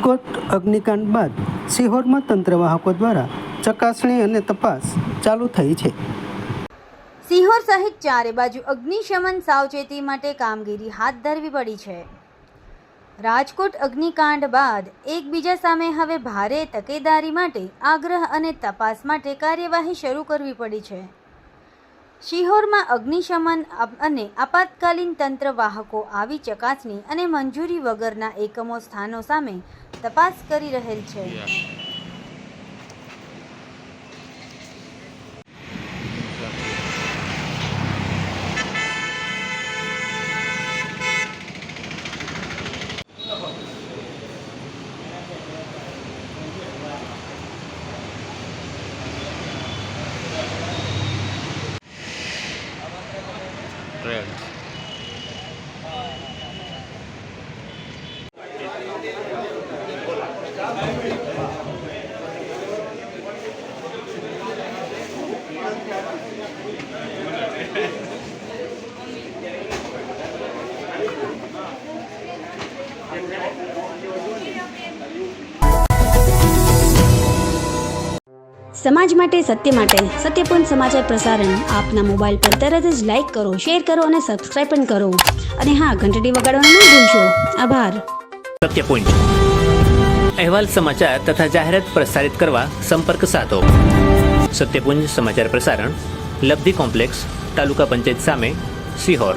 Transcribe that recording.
રાજકોટ અગ્નિકાંડ બાદ સિહોરમાં તંત્રવાહકો દ્વારા ચકાસણી અને તપાસ ચાલુ થઈ છે। સિહોર સહિત ચારે બાજુ અગ્નિશમન સાવચેતી માટે કામગીરી હાથ ધરવી પડી છે। રાજકોટ અગ્નિકાંડ બાદ એકબીજા સામે હવે ભારે તકેદારી માટે આગ્રહ અને તપાસ માટે કાર્યવાહી શરૂ કરવી પડી છે। સિહોરમાં અગ્નિશમન અને આપાતકાલીન તંત્ર વાહકો આવી ચકાસણી અને મંજૂરી વગરના એકમો સ્થાનો સામે તપાસ કરી રહેલ છે। સમાજ માટે સત્ય માટે સત્યપૂર્ણ સમાચાર પ્રસારણ આપના મોબાઈલ પર તરત જ લાઈક કરો, શેર કરો અને સબસ્ક્રાઇબ પણ કરો અને હા, ઘંટડી વગાડવાનું ન ભૂલશો। આભાર। સત્યપૂર્ણ અહેવાલ, સમાચાર તથા જાહેરાત પ્રસારિત કરવા સંપર્ક સાધો। સત્યપુંજ સમાચાર પ્રસારણ, લબ્ધિ કોમ્પ્લેક્સ, તાલુકા પંચાયત સામે, સિહોર।